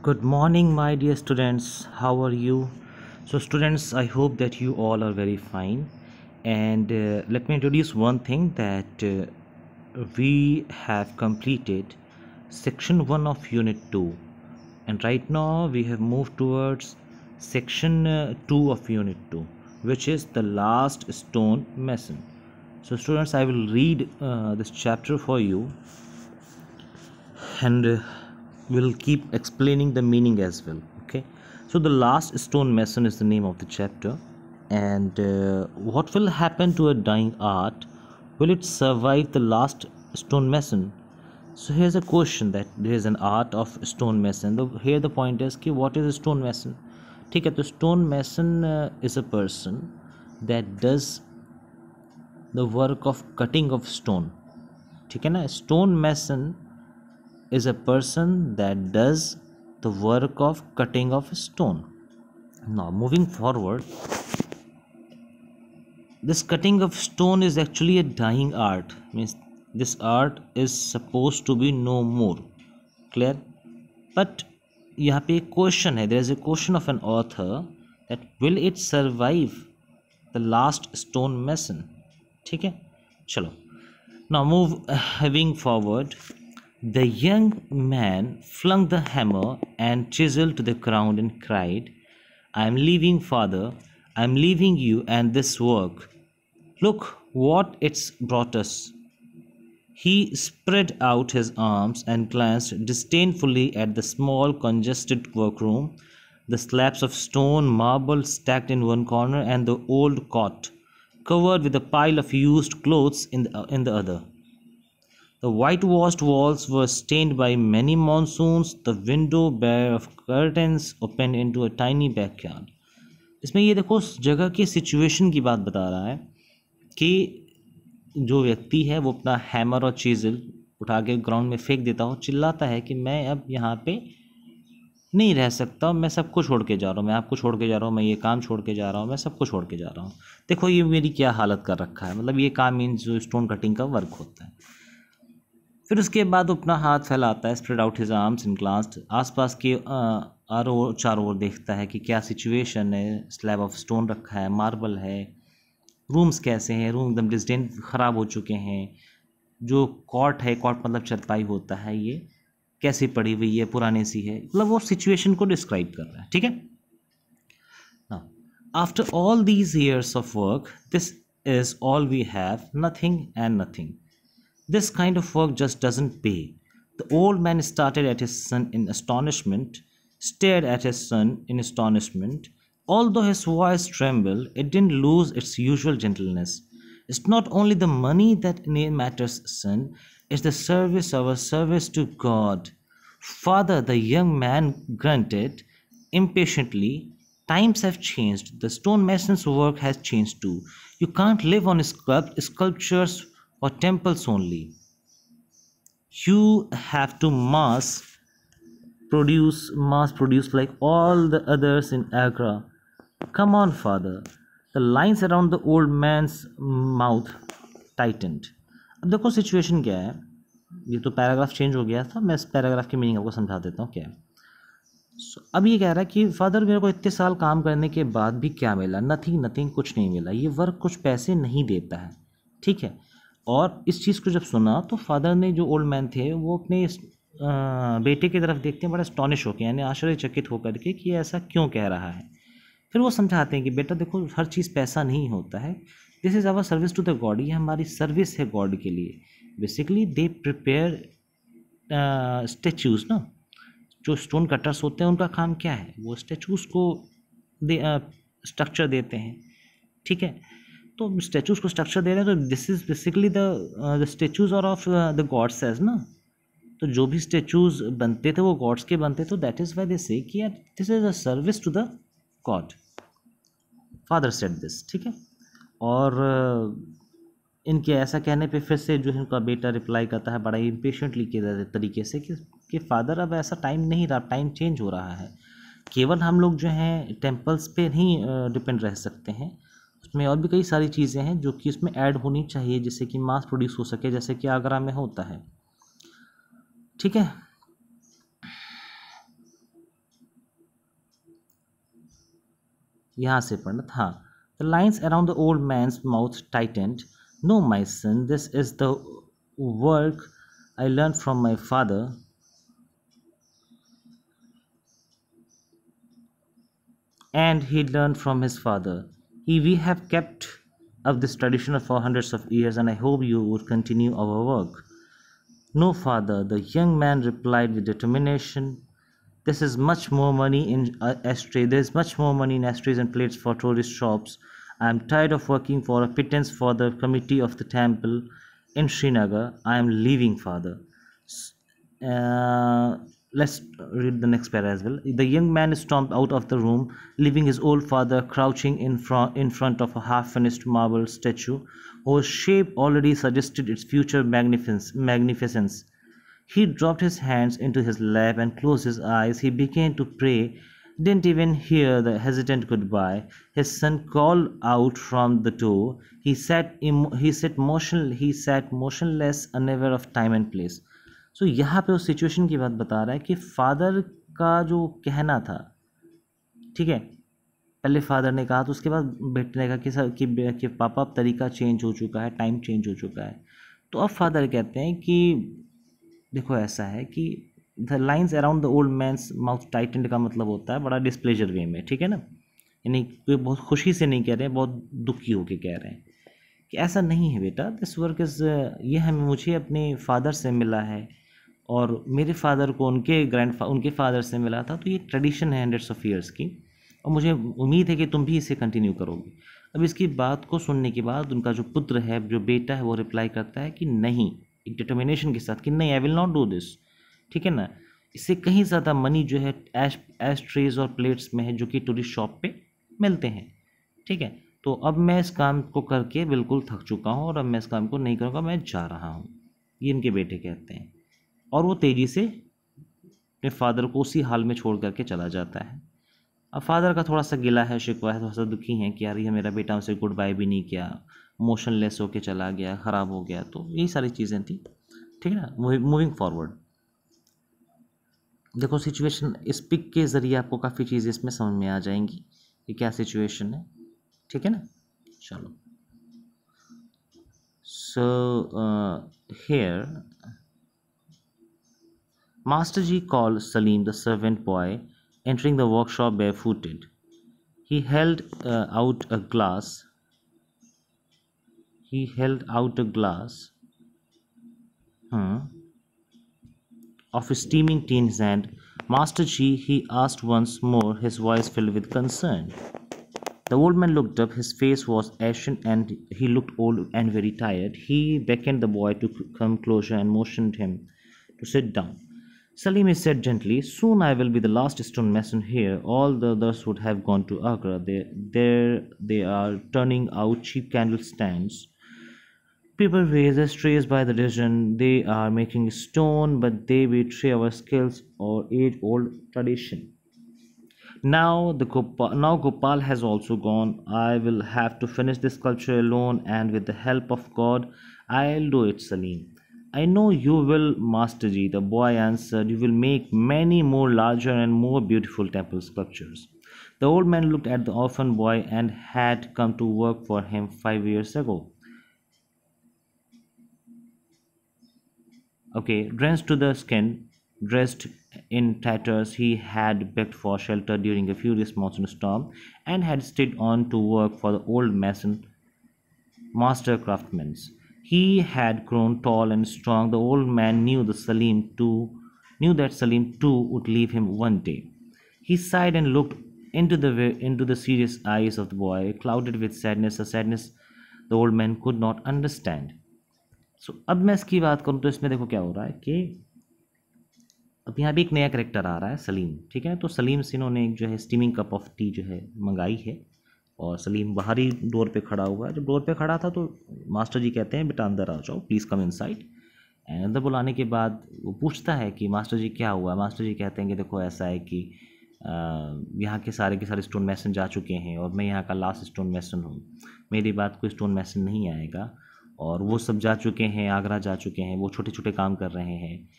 Good morning, my dear students. How are you? So, students, I hope that you all are very fine. And let me introduce one thing that we have completed section 1 of unit 2. And right now, we have moved towards section 2 of unit 2, which is the last stone mason. So, students, I will read this chapter for you and we'll keep explaining the meaning as well. Okay, so the last stone mason is the name of the chapter. And what will happen to a dying art? Will it survive the last stone mason? So here's a question, that there is an art of stone mason. Here the point is कि what is a stone mason? ठीक है, तो stone mason is a person that does the work of cutting of stone. ठीक है ना, stone mason is a person that does the work of cutting of stone. Now moving forward, this cutting of stone is actually a dying art, means this art is supposed to be no more. Clear? But यहाँ पे एक question है, there is a question of an author that will it survive the last stone mason. ठीक है, चलो. Now moving forward, the young man flung the hammer and chisel to the ground and cried, "I am leaving, father. I am leaving you and this work. Look what it's brought us." He spread out his arms and glanced disdainfully at the small, congested workroom, the slabs of stone, marble stacked in one corner, and the old cot, covered with a pile of used clothes in the other. The whitewashed walls were stained by many monsoons, the window bare of curtains opened into a tiny backyard. इसमें ये देखो उस जगह की situation की बात बता रहा है कि जो व्यक्ति है वो अपना हैमर और चीज़ल उठा के ग्राउंड में फेंक देता हो, चिल्लाता है कि मैं अब यहाँ पे नहीं रह सकता, मैं सब कुछ छोड़ के जा रहा हूँ, मैं आपको छोड़ के जा रहा हूँ, मैं ये काम छोड़ के जा रहा हूँ, मैं सब कुछ छोड़ के जा रहा हूँ. देखो ये मेरी क्या हालत कर रखा है. मतलब ये काम मीन्स जो स्टोन कटिंग का वर्क होता है. फिर उसके बाद अपना हाथ फैलाता है, स्प्रेड आउट हिज आर्म्स इन ग्लांस्ड, आसपास के चारों ओर देखता है कि क्या सिचुएशन है. स्लैब ऑफ स्टोन रखा है, मार्बल है, रूम्स कैसे हैं, रूम एकदम डिस्टेंट ख़राब हो चुके हैं. जो कॉट है, कॉट मतलब चरपाई होता है, ये कैसी पड़ी हुई है, पुरानी सी है. मतलब वो सिचुएशन को डिस्क्राइब कर रहा है. ठीक है. Now after all these years of work, this is all we have, nothing and nothing. This kind of work just doesn't pay. The old man started at his son in astonishment, stared at his son in astonishment. Although his voice trembled, it didn't lose its usual gentleness. It's not only the money that matters, son. It's the service, our service to God. Father, the young man grunted impatiently. Times have changed. The stonemason's work has changed too. You can't live on sculptures or temples only. You have to mass produce like all the others in Agra. Come on, father. The lines around the old man's mouth tightened. अब देखो situation क्या है. ये तो paragraph change हो गया था, मैं इस पैराग्राफ की मीनिंग आपको समझा देता हूँ क्या है. अब ये कह रहा है कि फादर मेरे को इतने साल काम करने के बाद भी क्या मिला? नथिंग, कुछ नहीं मिला. ये वर्क कुछ पैसे नहीं देता है. ठीक है. और इस चीज़ को जब सुना तो फादर ने, जो ओल्ड मैन थे, वो अपने बेटे की तरफ देखते हैं बड़ा स्टॉनिश होकर, यानी आश्चर्यचकित होकर के कि ऐसा क्यों कह रहा है. फिर वो समझाते हैं कि बेटा देखो, हर चीज़ पैसा नहीं होता है. This is our service to the God. ये हमारी सर्विस है गॉड के लिए. बेसिकली दे प्रिपेयर स्टेचूज़ ना. जो स्टोन कटर्स होते हैं उनका काम क्या है? वो स्टेचूज़ को स्ट्रक्चर देते हैं. ठीक है. तो स्टैचूज़ को स्ट्रक्चर दे रहे हैं, तो this is basically the statues और ऑफ द गॉड्स एज ना. तो जो भी स्टैचूज़ बनते थे वो गॉड्स के बनते. तो that is why they say कि यार this is a service to the God. Father said this. ठीक है. और इनके ऐसा कहने पे फिर से जो इनका बेटा रिप्लाई करता है बड़ा इम्पेशेंटली के तरीके से कि फादर अब ऐसा टाइम नहीं रहा, टाइम चेंज हो रहा है. केवल हम लोग जो हैं टेम्पल्स पे नहीं डिपेंड रह सकते हैं. उसमें और भी कई सारी चीज़ें हैं जो कि इसमें ऐड होनी चाहिए, जिससे कि मास प्रोड्यूस हो सके, जैसे कि आगरा में होता है. ठीक है. यहाँ से पढ़ना था। हाँ, the lines around the old man's mouth tightened. No my son, this is the work I learn from my father. And he learned from his father. We have kept up this tradition for hundreds of years, and I hope you would continue our work. No, father, the young man replied with determination. This is much more money in ashtray. There is much more money in ashtrays and plates for tourist shops. I am tired of working for a pittance for the committee of the temple in Srinagar. I am leaving, father. Uh, let's read the next paragraph as well. The young man stormed out of the room, leaving his old father crouching in front of a half-finished marble statue, whose shape already suggested its future magnificence. He dropped his hands into his lap and closed his eyes. He began to pray, didn't even hear the hesitant goodbye. His son called out from the door. He sat motionless, unaware of time and place. So यहाँ पे उस situation की बात बता रहा है कि father का जो कहना था, ठीक है, पहले फादर ने कहा तो उसके बाद बेटे ने कहा कि सर कि पापा अब तरीका चेंज हो चुका है, टाइम चेंज हो चुका है. तो अब फादर कहते हैं कि देखो ऐसा है कि the lines around the old man's mouth tightened का मतलब होता है बड़ा डिस्प्लेजर वे में, ठीक है ना, यानी कोई बहुत खुशी से नहीं कह रहे हैं, बहुत दुखी होकर कह रहे हैं कि ऐसा नहीं है बेटा. दिस वर्क इज़ ये हमें मुझे अपने फादर से मिला है और मेरे फादर को उनके फादर से मिला था, तो ये ट्रेडिशन है हंड्रेड्स ऑफ ईयर्स की और मुझे उम्मीद है कि तुम भी इसे कंटिन्यू करोगे. अब इसकी बात को सुनने के बाद उनका जो पुत्र है, जो बेटा है, वो रिप्लाई करता है कि नहीं, एक डिटर्मिनेशन के साथ कि नहीं, I will not do this, ठीक है ना. इससे कहीं ज़्यादा मनी जो है एश ट्रेज और प्लेट्स में है जो कि टूरिस्ट शॉप पे मिलते हैं, ठीक है. तो अब मैं इस काम को करके बिल्कुल थक चुका हूँ और अब मैं इस काम को नहीं करूँगा, मैं जा रहा हूँ, ये इनके बेटे कहते हैं. और वो तेज़ी से अपने फादर को उसी हाल में छोड़ करके चला जाता है. अब फादर का थोड़ा सा गिला है, शिकवा है, थोड़ा सा दुखी है कि यार ये मेरा बेटा हमसे गुड बाय भी नहीं किया, मोशनलेस होके चला गया, ख़राब हो गया. तो यही सारी चीज़ें थी, ठीक है ना. मूविंग फॉरवर्ड, देखो सिचुएशन इस पिक के ज़रिए आपको काफ़ी चीज़ें इसमें समझ में आ जाएंगी कि क्या सिचुएशन है, ठीक है ना. चलो, सो here Master Ji called Salim, the servant boy, entering the workshop barefooted. He held out a glass. Of steaming tea in his hand. Master Ji, he asked once more, his voice filled with concern. The old man looked up. His face was ashen and he looked old and very tired. He beckoned the boy to come closer and motioned him to sit down. Salim said gently, soon I will be the last stonemason here. All the others would have gone to Agra. They are turning out cheap candle stands. People raise ashtrays by the dozen. They are making stone, but they betray our skills or age-old tradition. Now Gopal has also gone. I will have to finish this sculpture alone, and with the help of God, I'll do it, Salim. I know you will, Master Ji, the boy answered. You will make many more larger and more beautiful temple sculptures. The old man looked at the orphan boy and had come to work for him 5 years ago. Okay, drenched to the skin, dressed in tatters, he had begged for shelter during a furious monsoon storm and had stayed on to work for the old master craftsmen. He had grown tall and strong. The old man knew that Salim too would leave him one day. He sighed and looked into the serious eyes of the boy, clouded with sadness, a sadness the old man could not understand. अब मैं इसकी बात करूँ तो इसमें देखो क्या हो रहा है कि अब यहाँ भी एक नया करेक्टर आ रहा है, सलीम, ठीक है. तो सलीम से इन्होंने एक जो है स्टीमिंग कप ऑफ टी जो है मंगाई है और सलीम बाहर ही डोर पे खड़ा हुआ है. जब डोर पे खड़ा था तो मास्टर जी कहते हैं बेटा अंदर आ जाओ, प्लीज़ कम इनसाइड. एंड अंदर बुलाने के बाद वो पूछता है कि मास्टर जी क्या हुआ. मास्टर जी कहते हैं कि देखो ऐसा है कि यहाँ के सारे स्टोन मैसन जा चुके हैं और मैं यहाँ का लास्ट स्टोन मैसन हूँ. मेरी बात कोई स्टोन मैसन नहीं आएगा और वो सब जा चुके हैं, आगरा जा चुके हैं, वो छोटे छोटे काम कर रहे हैं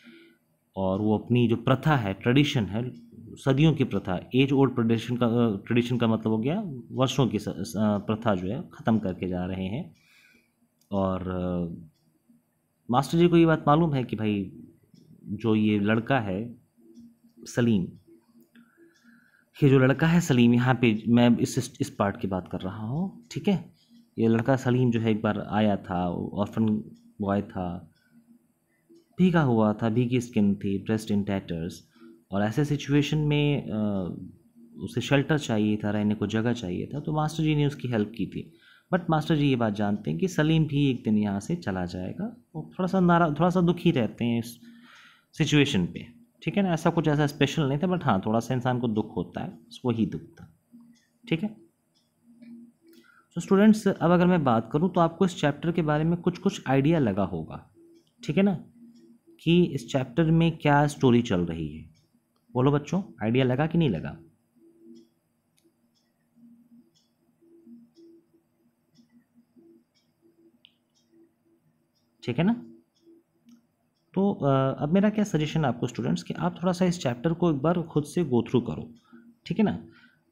और वो अपनी जो प्रथा है, ट्रेडिशन है, सदियों की प्रथा, एज ओल्ड ट्रेडिशन का मतलब हो गया वर्षों की प्रथा जो है ख़त्म करके जा रहे हैं। और मास्टर जी को ये बात मालूम है कि भाई जो ये लड़का है सलीम, ये जो लड़का है सलीम, यहाँ पे मैं इस पार्ट की बात कर रहा हूँ, ठीक है। ये लड़का सलीम जो है एक बार आया था, ऑर्फन बॉय था, भीगा हुआ था, भीगी स्किन थी, ड्रेस्ड इन टैटर्स, और ऐसे सिचुएशन में उसे शेल्टर चाहिए था, रहने को जगह चाहिए था, तो मास्टर जी ने उसकी हेल्प की थी। बट मास्टर जी ये बात जानते हैं कि सलीम भी एक दिन यहाँ से चला जाएगा, और थोड़ा सा दुखी रहते हैं इस सिचुएशन पे, ठीक है ना। ऐसा कुछ ऐसा स्पेशल नहीं था, बट हाँ थोड़ा सा इंसान को दुख होता है, वही दुख था, ठीक है। तो स्टूडेंट्स, अब अगर मैं बात करूँ तो आपको इस चैप्टर के बारे में कुछ कुछ आइडिया लगा होगा, ठीक है ना, कि इस चैप्टर में क्या स्टोरी चल रही है। बोलो बच्चों, आइडिया लगा कि नहीं लगा? ठीक है ना। तो अब मेरा क्या सजेशन है आपको स्टूडेंट्स, कि आप थोड़ा सा इस चैप्टर को एक बार खुद से गो थ्रू करो, ठीक है ना।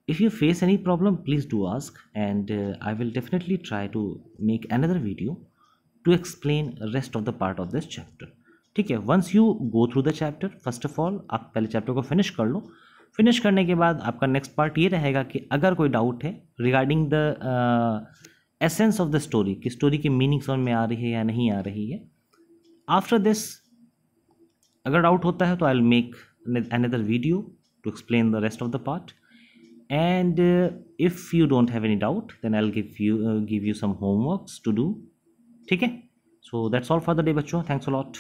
If you face any problem please do ask, and I will definitely try to make another video to explain rest of the part of this chapter, ठीक है। Once you go through the chapter, first of all आप पहले chapter को finish कर लो। Finish करने के बाद आपका नेक्स्ट पार्ट ये रहेगा कि अगर कोई डाउट है regarding the essence of the story, कि स्टोरी की मीनिंग समझ में आ रही है या नहीं आ रही है, आफ्टर दिस अगर डाउट होता है तो I will make another video to explain the rest of the part, and if you don't have any doubt then I'll give you some homeworks to do, ठीक है। So that's all for the day बच्चों, thanks a lot।